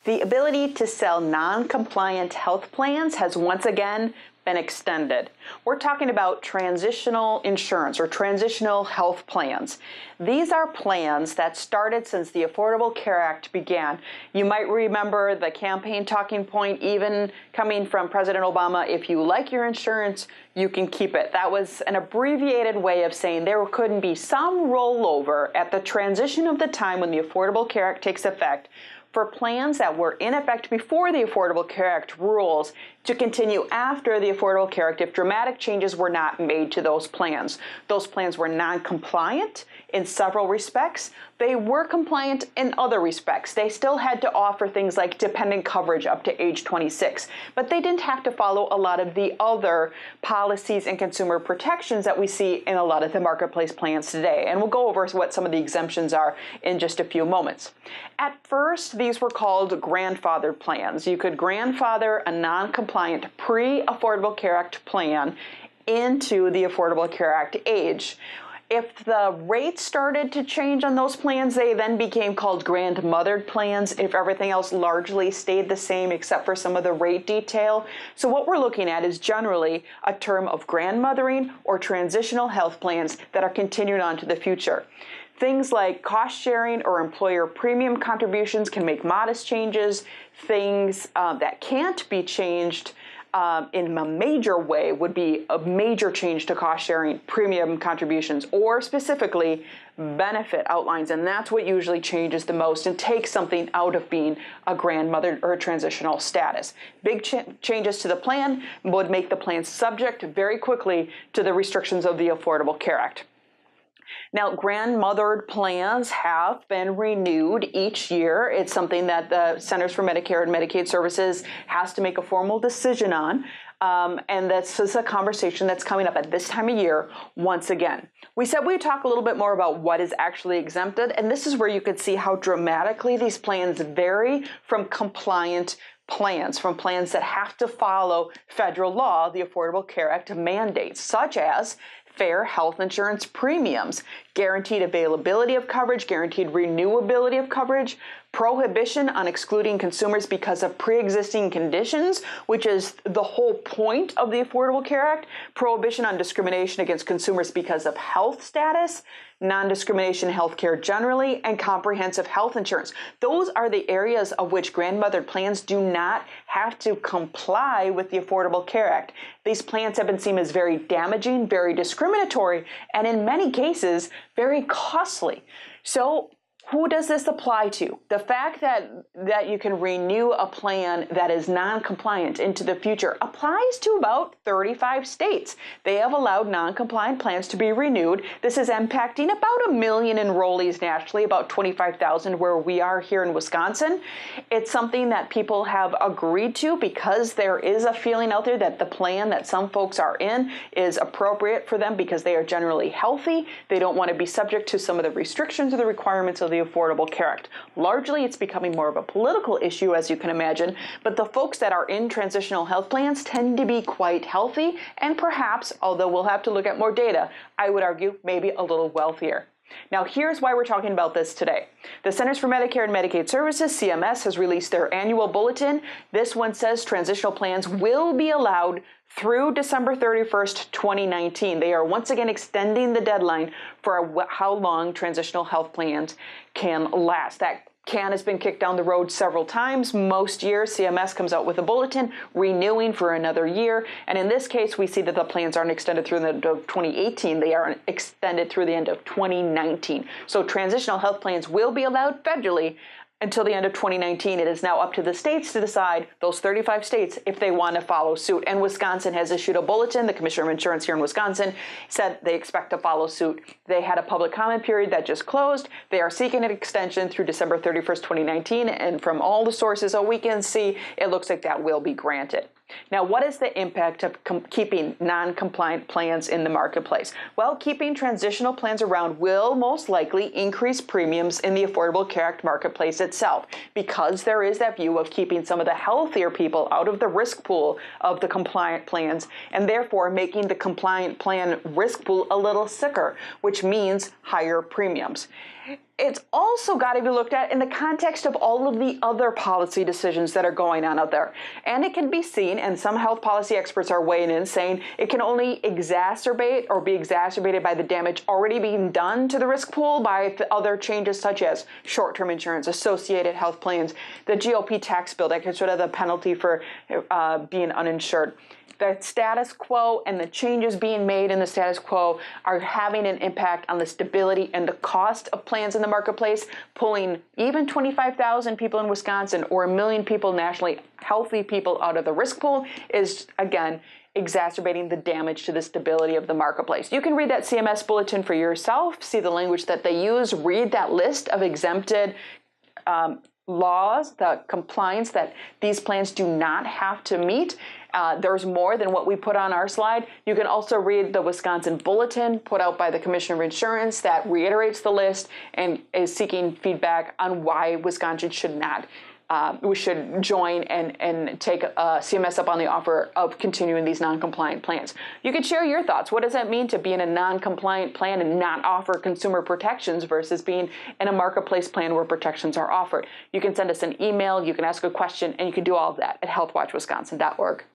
The ability to sell non-compliant health plans has once again been extended. We're talking about transitional insurance or transitional health plans. These are plans that started since the Affordable Care Act began. You might remember the campaign talking point even coming from President Obama: if you like your insurance, you can keep it. That was an abbreviated way of saying there couldn't be some rollover at the transition of the time when the Affordable Care Act takes effect for plans that were in effect before the Affordable Care Act rules to continue after the Affordable Care Act if dramatic changes were not made to those plans. Those plans were non-compliant in several respects. They were compliant in other respects. They still had to offer things like dependent coverage up to age 26, but they didn't have to follow a lot of the other policies and consumer protections that we see in a lot of the marketplace plans today. And we'll go over what some of the exemptions are in just a few moments. At first, these were called grandfathered plans. You could grandfather a non-compliant pre-Affordable Care Act plan into the Affordable Care Act age. If the rates started to change on those plans, they then became called grandmothered plans if everything else largely stayed the same except for some of the rate detail. So what we're looking at is generally a term of grandmothering or transitional health plans that are continued on to the future. Things like cost sharing or employer premium contributions can make modest changes. Things that can't be changed in a major way would be a major change to cost sharing, premium contributions, or specifically benefit outlines. And that's what usually changes the most and takes something out of being a grandmother or a transitional status. Big changes to the plan would make the plan subject very quickly to the restrictions of the Affordable Care Act. Now, grandmothered plans have been renewed each year. It's something that the Centers for Medicare and Medicaid Services has to make a formal decision on. And this is a conversation that's coming up at this time of year once again. We said we'd talk a little bit more about what is actually exempted, and this is where you could see how dramatically these plans vary from compliant plans, from plans that have to follow federal law, the Affordable Care Act mandates, such as fair health insurance premiums, guaranteed availability of coverage, guaranteed renewability of coverage, prohibition on excluding consumers because of pre-existing conditions, which is the whole point of the Affordable Care Act, prohibition on discrimination against consumers because of health status, non-discrimination in health care generally, and comprehensive health insurance. Those are the areas of which grandmothered plans do not have to comply with the Affordable Care Act. These plans have been seen as very damaging, very discriminatory, and in many cases, very costly. So who does this apply to? The fact that you can renew a plan that is non-compliant into the future applies to about 35 states. They have allowed non-compliant plans to be renewed. This is impacting about 1 million enrollees nationally, about 25,000 where we are here in Wisconsin. It's something that people have agreed to because there is a feeling out there that the plan that some folks are in is appropriate for them because they are generally healthy. They don't want to be subject to some of the restrictions or the requirements of the Affordable Care Act. Largely, it's becoming more of a political issue, as you can imagine, but the folks that are in transitional health plans tend to be quite healthy and perhaps, although we'll have to look at more data, I would argue maybe a little wealthier. Now, here's why we're talking about this today. The Centers for Medicare and Medicaid Services, CMS, has released their annual bulletin. This one says transitional plans will be allowed through December 31st, 2019. They are once again extending the deadline for how long transitional health plans can last. That can has been kicked down the road several times. Most years, CMS comes out with a bulletin renewing for another year. And in this case, we see that the plans aren't extended through the end of 2018. They are extended through the end of 2019. So transitional health plans will be allowed federally until the end of 2019. It is now up to the states to decide, those 35 states, if they want to follow suit. And Wisconsin has issued a bulletin. The Commissioner of Insurance here in Wisconsin said they expect to follow suit. They had a public comment period that just closed. They are seeking an extension through December 31st, 2019. And from all the sources that we can see, it looks like that will be granted. Now, what is the impact of keeping non-compliant plans in the marketplace? Well, keeping transitional plans around will most likely increase premiums in the Affordable Care Act marketplace itself, because there is that view of keeping some of the healthier people out of the risk pool of the compliant plans, and therefore making the compliant plan risk pool a little sicker, which means higher premiums. It's also got to be looked at in the context of all of the other policy decisions that are going on out there. And it can be seen, and some health policy experts are weighing in saying it can only exacerbate or be exacerbated by the damage already being done to the risk pool by other changes such as short-term insurance, associated health plans, the GOP tax bill that gets rid of the penalty for being uninsured. The status quo and the changes being made in the status quo are having an impact on the stability and the cost of plans in the marketplace, pulling even 25,000 people in Wisconsin or 1 million people nationally, healthy people, out of the risk pool is, again, exacerbating the damage to the stability of the marketplace. You can read that CMS Bulletin for yourself, see the language that they use, read that list of exempted laws, the compliance that these plans do not have to meet. There's more than what we put on our slide. You can also read the Wisconsin Bulletin put out by the Commissioner of Insurance that reiterates the list and is seeking feedback on why Wisconsin should not. We should join and take CMS up on the offer of continuing these non-compliant plans. You could share your thoughts. What does that mean to be in a non-compliant plan and not offer consumer protections versus being in a marketplace plan where protections are offered? You can send us an email, you can ask a question, and you can do all of that at healthwatchwisconsin.org.